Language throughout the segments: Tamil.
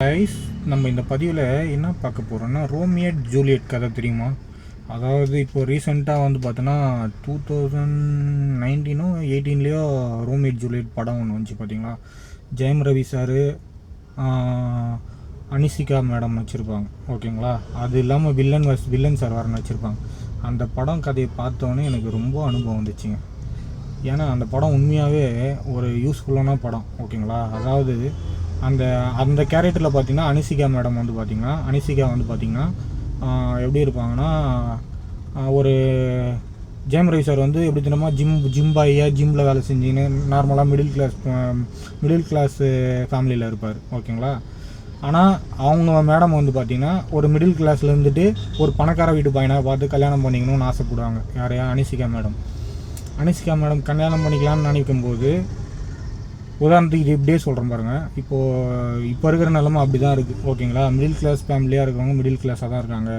கைஸ், நம்ம இந்த பதிவில் என்ன பார்க்க போகிறோம்னா ரோமியட் ஜூலியட் கதை தெரியுமா? அதாவது இப்போ ரீசெண்டாக வந்து பார்த்தோன்னா 2019 18 ரோமியட் ஜூலியட் படம் ஒன்று வந்துச்சு பார்த்தீங்களா. ஜெயம் ரவி சார், அனிசிகா மேடம் வச்சுருப்பாங்க ஓகேங்களா. அது இல்லாமல் வில்லன் சார் வரன்னு வச்சுருப்பாங்க. அந்த படம் கதையை பார்த்தோன்னே எனக்கு ரொம்ப அனுபவம் வந்துச்சுங்க. ஏன்னா அந்த படம் உண்மையாகவே ஒரு யூஸ்ஃபுல்லான படம் ஓகேங்களா. அதாவது அந்த கேரக்டரில் பார்த்திங்கன்னா அனிசிகா மேடம் வந்து பார்த்திங்கன்னா எப்படி இருப்பாங்கன்னா, ஒரு ஜெயம் ரவி சார் வந்து எப்படி தினமாக ஜிம்மில் வேலை செஞ்சுன்னு நார்மலாக மிடில் கிளாஸ் ஃபேமிலியில் இருப்பார் ஓகேங்களா. ஆனால் அவங்க மேடம் வந்து பார்த்திங்கன்னா ஒரு மிடில் கிளாஸில் இருந்துட்டு ஒரு பணக்கார வீட்டு பையனை பார்த்து கல்யாணம் பண்ணிக்கணும்னு ஆசைப்படுவாங்க. யாரையா? அனிசிகா மேடம் கல்யாணம் பண்ணிக்கலான்னு நினைக்கும்போது, உதாரணத்துக்கு இது இப்படியே சொல்கிறேன் பாருங்கள். இப்போ இருக்கிற நிலமை அப்படி தான் இருக்குது ஓகேங்களா. மிடில் கிளாஸ் ஃபேமிலியாக இருக்கிறவங்க மிடில் கிளாஸாக தான் இருக்காங்க,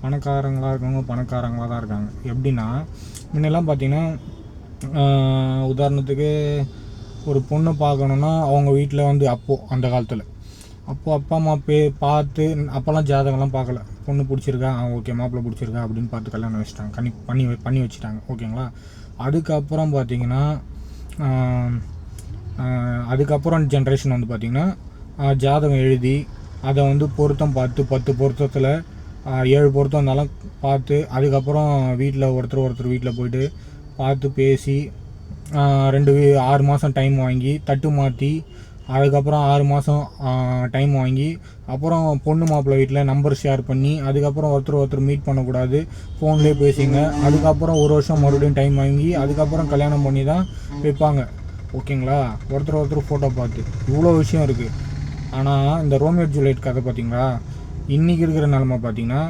பணக்காரங்களாக இருக்கவங்க பணக்காரங்களாக தான் இருக்காங்க. எப்படின்னா முன்னெல்லாம் பார்த்திங்கன்னா உதாரணத்துக்கு ஒரு பொண்ணு பார்க்கணுன்னா அவங்க வீட்டில் வந்து அந்த காலத்தில் அப்பா அம்மா பார்த்து அப்போல்லாம் ஜாதகம்லாம் பார்க்கல. பொண்ணு பிடிச்சிருக்கா, ஓகே மாப்பிள்ளை பிடிச்சிருக்கா அப்படின்னு பார்த்து கல்யாணம் வச்சுட்டாங்க, பண்ணி வச்சுட்டாங்க ஓகேங்களா. அதுக்கப்புறம் பார்த்திங்கன்னா அதுக்கப்புறம் ஜென்ரேஷன் வந்து பார்த்திங்கன்னா ஜாதகம் எழுதி அதை வந்து பொருத்தம் பார்த்து 10 பொருத்தத்தில் 7 பொருத்தம் இருந்தாலும் பார்த்து அதுக்கப்புறம் வீட்டில் ஒருத்தர் வீட்டில் போய்ட்டு பார்த்து பேசி 6 மாதம் டைம் வாங்கி தட்டு மாற்றி அதுக்கப்புறம் 6 மாதம் டைம் வாங்கி அப்புறம் பொண்ணு மாப்பிள்ளை வீட்டில் நம்பர் ஷேர் பண்ணி அதுக்கப்புறம் ஒருத்தர் மீட் பண்ணக்கூடாது, ஃபோன்லேயே பேசிங்க. அதுக்கப்புறம் 1 வருஷம் மறுபடியும் டைம் வாங்கி அதுக்கப்புறம் கல்யாணம் பண்ணி தான் வைப்பாங்க ஓகேங்களா. ஒருத்தர் ஃபோட்டோ பார்த்து இவ்வளோ விஷயம் இருக்குது. ஆனால் இந்த ரோமியட் ஜூலியட் கதை பார்த்திங்களா, இன்றைக்கி இருக்கிற நிலமை பார்த்திங்கன்னா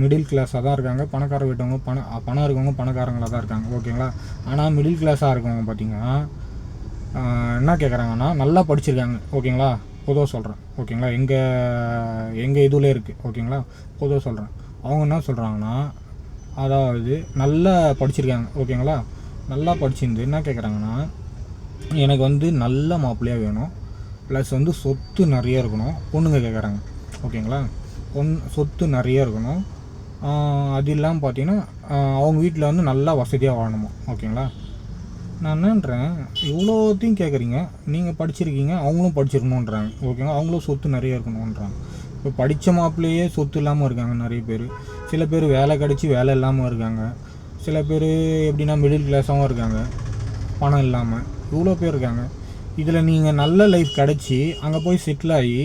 மிடில் கிளாஸாக தான் இருக்காங்க. பணக்கார வீட்டவங்க பணம் இருக்கவங்க பணக்காரங்களாக தான் இருக்காங்க ஓகேங்களா. ஆனால் மிடில் கிளாஸாக இருக்கவங்க பார்த்திங்கன்னா என்ன கேட்குறாங்கன்னா, நல்லா படிச்சிருக்காங்க ஓகேங்களா. பொதுவாக சொல்கிறேன் ஓகேங்களா, எங்கள் இதில் இருக்குது ஓகேங்களா. பொதுவாக சொல்கிறேன். அவங்க என்ன சொல்கிறாங்கன்னா, அதாவது நல்லா படிச்சிருக்காங்க ஓகேங்களா. நல்லா படிச்சிருந்து என்ன கேட்குறாங்கன்னா, எனக்கு வந்து நல்ல மாப்பிள்ளையாக வேணும், ப்ளஸ் வந்து சொத்து நிறைய இருக்கணும். பொண்ணுங்க கேட்குறாங்க ஓகேங்களா. சொத்து நிறைய இருக்கணும். அது இல்லாமல் பார்த்தீங்கன்னா அவங்க வீட்டில் வந்து நல்லா வசதியாக வாழணுமா ஓகேங்களா. நான் என்னன்றேன், இவ்வளோத்தையும் கேட்குறீங்க, நீங்கள் படிச்சிருக்கீங்க, அவங்களும் படிச்சிருக்கணுன்றாங்க ஓகேங்களா. அவங்களும் சொத்து நிறைய இருக்கணுன்றாங்க. இப்போ படித்த மாப்பிள்ளையே சொத்து இல்லாமல் இருக்காங்க நிறைய பேர். சில பேர் வேலை கிடச்சி வேலை இல்லாமல் இருக்காங்க. சில பேர் எப்படின்னா மிடில் கிளாஸாகவும் இருக்காங்க, பணம் இல்லாமல். இவ்வளோ பேர் இருக்காங்க. இதில் நீங்கள் நல்ல லைஃப் கிடச்சி அங்கே போய் செட்டில் ஆகி,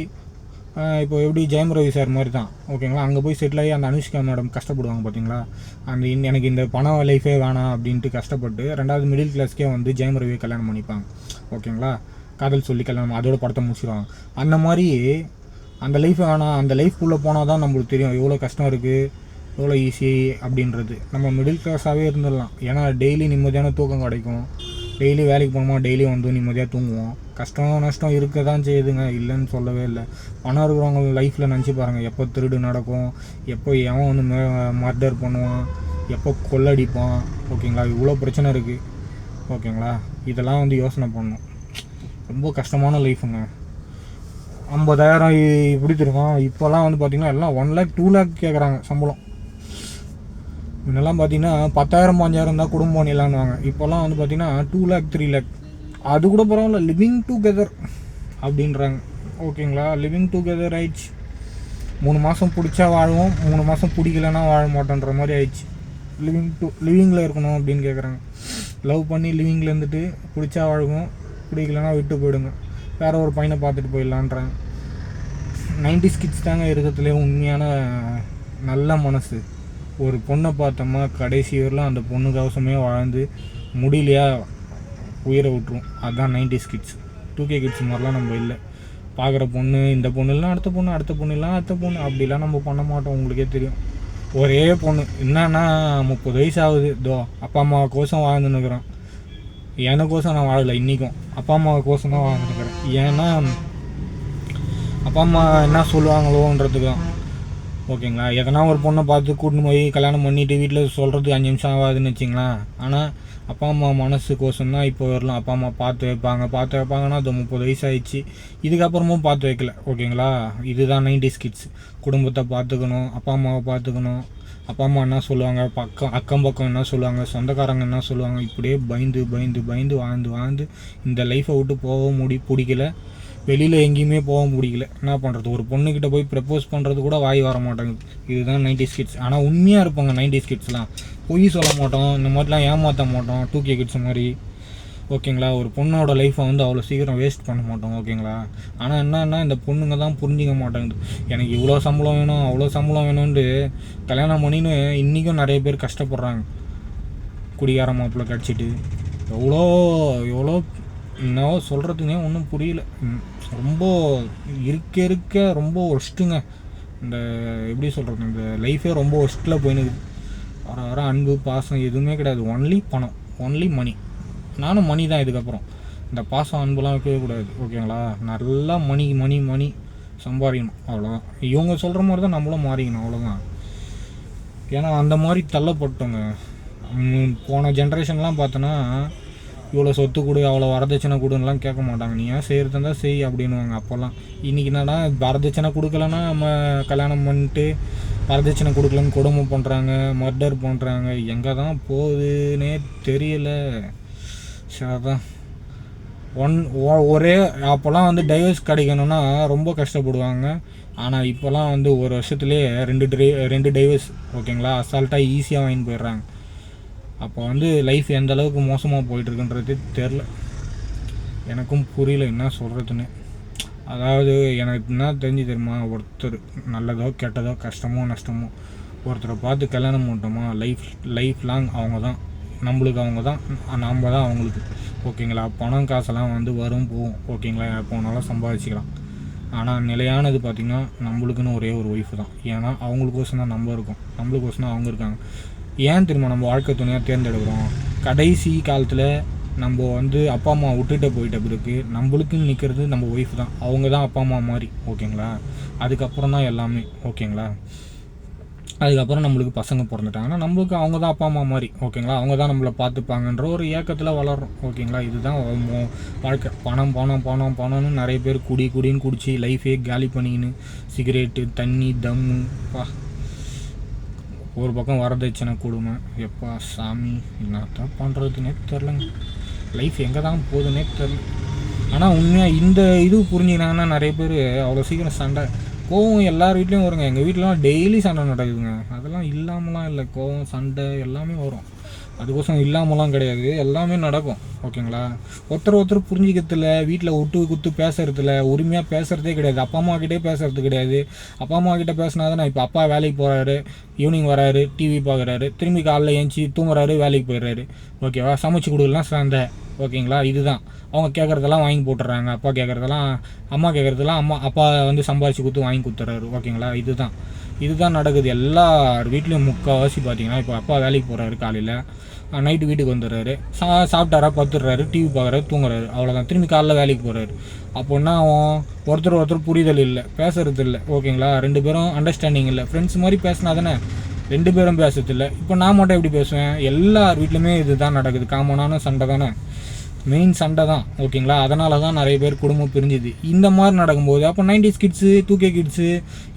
இப்போ எப்படி ஜெயம் ரவி சார் மாதிரி தான் ஓகேங்களா, அங்கே போய் செட்டில் ஆகி அந்த அனுஷ்கா மேடம் கஷ்டப்படுவாங்க பார்த்தீங்களா. எனக்கு இந்த பண லைஃபே வேணாம் அப்படின்ட்டு கஷ்டப்பட்டு 2வது மிடில் கிளாஸ்க்கே வந்து ஜெயம் ரவியை கல்யாணம் பண்ணிப்பாங்க ஓகேங்களா. காதல் சொல்லி கல்யாணம், அதோட படத்தை முடிச்சிடுவாங்க. அந்த மாதிரி அந்த லைஃப் வேணாம், அந்த லைஃப்குள்ளே போனால் தான் நம்மளுக்கு தெரியும் எவ்வளோ கஷ்டம் இருக்குது, எவ்வளோ ஈஸி அப்படின்றது. நம்ம மிடில் கிளாஸாகவே இருந்துடலாம். ஏன்னா டெய்லி நிம்மதியான தூக்கம் கிடைக்கும், டெய்லி வேலைக்கு போனோமா டெய்லி வந்து நிம்மதியாக தூங்குவோம். கஷ்டம் நஷ்டம் இருக்க தான் செய்யுதுங்க, இல்லைன்னு சொல்லவே இல்லை. பணம் இருக்கிறவங்க லைஃப்பில் நினச்சி பாருங்கள், எப்போ திருடு நடக்கும், எப்போ எவன் வந்து மர்டர் பண்ணுவான், எப்போ கொள்ளடிப்பான் ஓகேங்களா. இவ்வளோ பிரச்சனை இருக்குது ஓகேங்களா. இதெல்லாம் வந்து யோசனை பண்ணணும். ரொம்ப கஷ்டமான லைஃபுங்க. 50,000 இப்படி தெரியும். இப்போல்லாம் வந்து பார்த்திங்கன்னா எல்லாம் 1 lakh 2 lakh கேட்குறாங்க சம்பளம். முன்னெல்லாம் பார்த்திங்கன்னா 10,000 5,000 தான் குடும்பம் பண்ணிடலான்னுவாங்க. இப்போல்லாம் வந்து பார்த்திங்கன்னா 2 lakh 3 lakh. அது கூட பரவாயில்ல, லிவிங் டுகெதர் அப்படின்றாங்க ஓகேங்களா. லிவிங் டுகெதர் ஆயிடுச்சு. 3 மாதம் பிடிச்சா வாழ்வோம், 3 மாதம் பிடிக்கலன்னா வாழ மாட்டோன்ற மாதிரி ஆயிடுச்சு. லிவிங்கில் இருக்கணும் அப்படின்னு கேட்குறாங்க. லவ் பண்ணி லிவிங்கில் இருந்துட்டு பிடிச்சா வாழ்வோம், பிடிக்கலன்னா விட்டு போயிடுங்க, வேறு ஒரு பையனை பார்த்துட்டு போயிடலான்றாங்க. 90s கிட்ஸ் தாங்க இருக்கிறதுலே உண்மையான நல்ல மனசு. ஒரு பொண்ணை பார்த்தோமா கடைசி வரலாம் அந்த பொண்ணு கவசமே வாழ்ந்து முடியலையா உயிரை விட்டுரும். அதுதான் 90s கிட்ஸ். 2K கிட்ஸ் மாதிரிலாம் நம்ம இல்லை. பார்க்குற பொண்ணு இந்த பொண்ணு இல்லைனா அடுத்த பொண்ணு இல்லைனா அடுத்த பொண்ணு அப்படிலாம் நம்ம பண்ண மாட்டோம். உங்களுக்கே தெரியும். ஒரே பொண்ணு என்னன்னா 30 வயசு ஆகுது, அப்பா அம்மாவை கோசம் வாழ்ந்துன்னுக்குறேன். எனக்கோசம் நான் வாழலை, இன்றைக்கும் அப்பா அம்மாவை கோசம் தான் வாழ்ந்துருக்கிறேன். ஏன்னா அப்பா அம்மா என்ன சொல்லுவாங்களோன்றதுக்கு தான் ஓகேங்களா. எதனா ஒரு பொண்ணை பார்த்து கூட்டின்னு போய் கல்யாணம் பண்ணிவிட்டு வீட்டில் சொல்கிறதுக்கு 5 நிமிஷம் ஆகாதுன்னு வச்சிங்களேன். ஆனால் அப்பா அம்மா மனசுக்கோசம் தான் இப்போ வரலாம் அப்பா அம்மா பார்த்து வைப்பாங்கன்னா அது 30 வயசு ஆயிடுச்சு, இதுக்கப்புறமும் பார்த்து வைக்கல. ஓகேங்களா, இதுதான் 90s கிட்ஸ். குடும்பத்தை பார்த்துக்கணும், அப்பா அம்மாவை பார்த்துக்கணும், அப்பா அம்மா என்ன சொல்லுவாங்க, அக்கம் பக்கம் என்ன சொல்லுவாங்க, சொந்தக்காரங்க என்ன சொல்லுவாங்க, இப்படியே பயந்து வாழ்ந்து இந்த லைஃப்பை விட்டு போக பிடிக்கல. வெளியில் எங்கேயுமே போக முடியல. என்ன பண்ணுறது, ஒரு பொண்ணுக்கிட்ட போய் ப்ரப்போஸ் பண்ணுறது கூட வாய் வர மாட்டேங்குது. இதுதான் 90s கிட்ஸ். ஆனால் உண்மையாக இருப்பாங்க 90s கிட்ஸ்லாம். பொய் சொல்ல மாட்டோம், இந்த மாதிரிலாம் ஏமாற்ற மாட்டோம் 2K கிட்ஸ் மாதிரி. ஓகேங்களா, ஒரு பொண்ணோட லைஃப்பை வந்து அவ்வளோ சீக்கிரம் வேஸ்ட் பண்ண மாட்டோம். ஓகேங்களா, ஆனால் என்னன்னா இந்த பொண்ணுங்க தான் புரிஞ்சிக்க மாட்டேங்குது. எனக்கு இவ்வளோ சம்பளம் வேணும் அவ்வளோ சம்பளம் வேணும்னு கல்யாணம் பண்ணின்னு இன்றைக்கும் நிறைய பேர் கஷ்டப்படுறாங்க. குடிகார மாப்பிள்ளை கிடச்சிட்டு எவ்வளோ என்னவோ சொல்கிறதுனே ஒன்றும் புரியல. ரொம்ப இருக்க ரொம்ப ஒஸ்ட்டுங்க. இந்த எப்படி சொல்கிறது, இந்த லைஃபே ரொம்ப ஒஸ்ட்டில் போயினுக்குது. வர அன்பு பாசம் எதுவுமே கிடையாது. ஒன்லி பணம், ஒன்லி மணி. நானும் மணி தான் இதுக்கப்புறம். இந்த பாசம் அன்புலாம் வைக்கவே கூடாது. ஓகேங்களா, நல்லா மணி சம்பாதிக்கணும், அவ்வளோதான். இவங்க சொல்கிற மாதிரி தான் நம்மளும் மாறிக்கணும், அவ்வளோதான். ஏன்னா அந்த மாதிரி தள்ளப்பட்டோங்க. போன ஜென்ரேஷன்லாம் பார்த்தோன்னா இவ்வளோ சொத்து கொடு அவ்வளோ வரதட்சணை கொடுன்னுலாம் கேட்க மாட்டாங்க. நீ ஏன் செய்கிறது இருந்தால் செய் அப்படின்னுவாங்க அப்போல்லாம். இன்றைக்கி என்னடா வரதட்சணை கொடுக்கலன்னா நம்ம கல்யாணம் பண்ணிட்டு வரதட்சணை கொடுக்கலன்னு கொடுமை பண்ணுறாங்க, மர்டர் பண்ணுறாங்க. எங்கே தான் போகுதுன்னே தெரியல. சரிதான். ஒரே அப்போல்லாம் வந்து டைவர்ஸ் கிடைக்கணும்னா ரொம்ப கஷ்டப்படுவாங்க. ஆனால் இப்போல்லாம் வந்து ஒரு வருஷத்துலேயே 2 டைவர்ஸ். ஓகேங்களா, அசால்ட்டாக ஈஸியாக வாங்கிட்டு போயிடுறாங்க. அப்போ வந்து லைஃப் எந்த அளவுக்கு மோசமாக போயிட்டுருக்குன்றது தெரில. எனக்கும் புரியல என்ன சொல்கிறதுன்னு. அதாவது எனக்கு என்ன தெரிஞ்சு தெரியுமா, ஒருத்தர் நல்லதோ கெட்டதோ கஷ்டமோ நஷ்டமோ ஒருத்தரை பார்த்து கல்யாணம் பண்ணிட்டோமா லைஃப் லாங் அவங்க தான் நம்மளுக்கு, அவங்க தான் நம்ம தான் அவங்களுக்கு. ஓகேங்களா, பணம் காசெல்லாம் வந்து வரும் போகும். ஓகேங்களா, எப்போனாலும் சம்பாதிச்சிக்கலாம். ஆனால் நிலையானது பார்த்திங்கன்னா நம்மளுக்குன்னு ஒரே ஒரு ஒய்ஃபு தான். ஏன்னா அவங்களுக்கோசம் தான் நம்ம இருக்கோம், நம்மளுக்கோசம் தான் அவங்க இருக்காங்க. ஏன் தெரியுமா நம்ம வாழ்க்கை துணையாக தேர்ந்தெடுக்கிறோம்? கடைசி காலத்தில் நம்ம வந்து அப்பா அம்மா விட்டுட்டு போயிட்ட பிறகு நம்மளுக்குன்னு நிற்கிறது நம்ம ஒய்ஃப் தான். அவங்க தான் அப்பா அம்மா மாதிரி. ஓகேங்களா, அதுக்கப்புறம் தான் எல்லாமே. ஓகேங்களா, அதுக்கப்புறம் நம்மளுக்கு பசங்க பிறந்துட்டாங்கன்னா நம்மளுக்கு அவங்க தான் அப்பா அம்மா மாதிரி. ஓகேங்களா, அவங்க தான் நம்மளை பார்த்துப்பாங்கன்ற ஒரு ஏக்கத்தில் வளர்கிறோம். ஓகேங்களா, இதுதான் வாழ்க்கை. பணம்னு நிறைய பேர் குடின்னு குடிச்சு லைஃபே காலி பண்ணிக்கின்னு சிகரெட்டு தண்ணி தம்மு ஒரு பக்கம் வரதட்சணை கொடுமை. எப்பா சாமி, என்னத்தான் பண்ணுறதுனே தெரிலங்க. லைஃப் எங்கே தான் போகுதுன்னே தெரில. ஆனால் உண்மையாக இந்த இது புரிஞ்சுக்கினாங்கன்னா நிறைய பேர் அவ்வளோ சீக்கிரம் சண்டை கோவம் எல்லார் வீட்லேயும் வருங்க. எங்கள் வீட்டிலலாம் டெய்லி சண்டை நடக்குதுங்க. அதெல்லாம் இல்லாமலாம் இல்லை, கோவம் சண்டை எல்லாமே வரும். அதுக்கோசம் இல்லாமலாம் கிடையாது, எல்லாமே நடக்கும். ஓகேங்களா, ஒருத்தர் புரிஞ்சிக்கிறதுல, வீட்டில் விட்டு குத்து பேசுறதுல, உரிமையாக பேசுகிறதே கிடையாது. அப்பா அம்மா கிட்டே பேசுறது கிடையாது. அப்பா அம்மா கிட்டே பேசினா தானே. இப்போ அப்பா வேலைக்கு போகிறாரு, ஈவினிங் வராரு, டிவி பார்க்குறாரு, திரும்பி காலைல ஏஞ்சி தூங்குறாரு, வேலைக்கு போயிடுறாரு. ஓகேவா, சமைச்சு கொடுக்கலாம் சண்டை. ஓகேங்களா, இதுதான். அவங்க கேட்குறதெல்லாம் வாங்கி போட்டுறாங்க. அப்பா கேட்குறதெல்லாம் அம்மா கேட்குறதெல்லாம் அப்பா வந்து சம்பாதிச்சு கொடுத்து வாங்கி கொடுத்துட்றாரு. ஓகேங்களா, இதுதான் நடக்குது எல்லார் வீட்லேயும். முக்கால்வாசி பார்த்தீங்கன்னா இப்போ அப்பா வேலைக்கு போகிறாரு, காலையில் நைட்டு வீட்டுக்கு வந்துடுறாரு, சாப்பிட்டாரா பத்துடுறாரு, டிவி பார்க்குறாரு, தூங்குறாரு, அவ்வளோதான். திரும்பி காலைல வேலைக்கு போகிறாரு. அப்போ என்ன ஆகும், ஒருத்தர் புரிதல் இல்லை, பேசுறது இல்லை. ஓகேங்களா, 2 பேரும் அண்டர்ஸ்டாண்டிங் இல்லை. ஃப்ரெண்ட்ஸ் மாதிரி பேசினா தானே 2 பேரும் பேசுறதில்லை. இப்போ நான் மட்டும் எப்படி பேசுவேன்? எல்லார் வீட்லையுமே இது தான் நடக்குது. காமனான சண்டை தானே, மெயின் சண்டை தான். ஓகேங்களா, அதனால தான் நிறைய பேர் குடும்பம் பிரிஞ்சுது. இந்த மாதிரி நடக்கும்போது அப்போ 90s கிட்ஸு 2K கிட்ஸு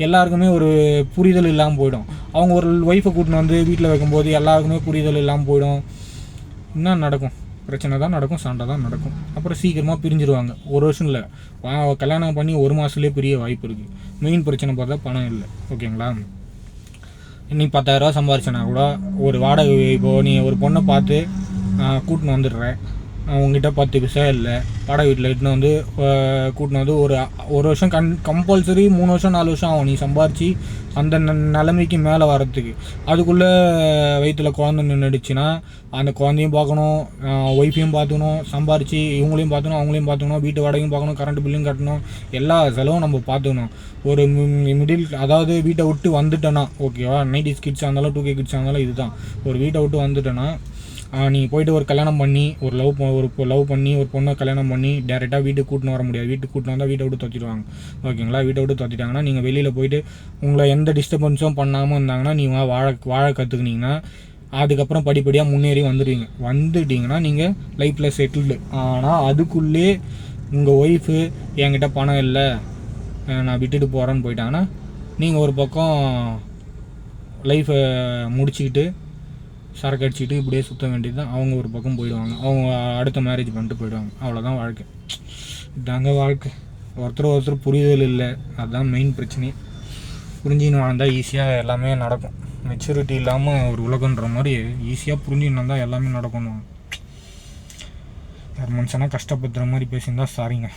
எல்லாருக்குமே ஒரு புரிதல் இல்லாமல் போயிடும். அவங்க ஒரு ஒய்ஃபை கூட்டின்னு வந்து வீட்டில் வைக்கும்போது எல்லாருக்குமே புரிதல் இல்லாமல் போயிடும். என்ன நடக்கும்? பிரச்சனை தான் நடக்கும், சண்டை தான் நடக்கும். அப்புறம் சீக்கிரமாக பிரிஞ்சிருவாங்க. ஒரு வருஷம் இல்லை, கல்யாணம் பண்ணி 1 மாதத்துலேயே பிரிய வாய்ப்பு இருக்குது. மெயின் பிரச்சனை பார்த்தா பணம் இல்லை. ஓகேங்களா, இன்னைக்கு 10,000 சம்பாரிச்சேன்னா கூட ஒரு வாடகை, இப்போது நீ ஒரு பொண்ணை பார்த்து கூட்டின்னு வந்துடுறேன், உங்ககிட்ட 10 பைசா இல்லை, வாடகை வீட்டில் இட்டுன்னு வந்து கூட்டின்னு வந்து ஒரு வருஷம் கம்பல்சரி 3 வருஷம் 4 வருஷம் ஆகும் நீ சம்பாரித்து அந்த நிலைமைக்கு மேலே வரத்துக்கு. அதுக்குள்ளே வயிற்றில் குழந்தை நின்றுடுச்சுன்னா அந்த குழந்தையும் பார்க்கணும், ஒய்ஃபையும் பார்த்துக்கணும், சம்பாரித்து இவங்களையும் பார்த்துக்கணும், அவங்களையும் பார்த்துக்கணும், வீட்டு வாடகையும் பார்க்கணும், கரண்ட் பில்லையும் கட்டணும், எல்லா செலவும் நம்ம பார்த்துக்கணும். ஒரு அதாவது வீட்டை விட்டு வந்துட்டேன்னா, ஓகேவா, 90s கிட்ஸாக இருந்தாலும் 2K கிட்ஸாக இருந்தாலும் இதுதான். ஒரு வீட்டை விட்டு வந்துட்டேன்னா நீ போய்ட்டு ஒரு கல்யாணம் பண்ணி லவ் பண்ணி ஒரு பொண்ணை கல்யாணம் பண்ணி டேரெக்டாக வீட்டுக்கு கூட்டின்னு வர முடியாது. வீட்டுக்கு கூட்டின்னு வந்தால் வீட்டை விட்டு தொத்திடுவாங்க. ஓகேங்களா, வீட்டை விட்டு தொத்திட்டாங்கன்னா நீங்கள் வெளியில் போயிட்டு உங்களை எந்த டிஸ்டர்பன்ஸும் பண்ணாமல் இருந்தாங்கன்னா நீங்கள் வாழ கற்றுக்குனீங்கன்னா அதுக்கப்புறம் படிப்படியாக முன்னேறி வந்துட்டிங்கன்னா நீங்கள் லைஃப்பில் செட்டில்டு. ஆனால் அதுக்குள்ளே உங்கள் ஒய்ஃபு என்கிட்ட பணம் இல்லை நான் விட்டுட்டு போகிறேன்னு போயிட்டாங்கன்னா நீங்கள் ஒரு பக்கம் லைஃப்பை முடிச்சுக்கிட்டு சரக்கு அடிச்சுக்கிட்டு இப்படியே சுற்ற வேண்டியது தான். அவங்க ஒரு பக்கம் போயிடுவாங்க, அவங்க அடுத்த மேரேஜ் பண்ணிட்டு போயிடுவாங்க. அவ்வளோதான் வாழ்க்கை. இதாங்க வாழ்க்கை. ஒருத்தர் புரிதல் இல்லை, அதுதான் மெயின் பிரச்சனை. புரிஞ்சுன்னு வாழ்ந்தால் ஈஸியாக எல்லாமே நடக்கும். மெச்சூரிட்டி இல்லாமல் ஒரு உலகன்ற மாதிரி ஈஸியாக புரிஞ்சுன்னு வந்தால் எல்லாமே நடக்கணும். யார் மனுஷனா கஷ்டப்படுத்துகிற மாதிரி பேசியிருந்தா சாரிங்க.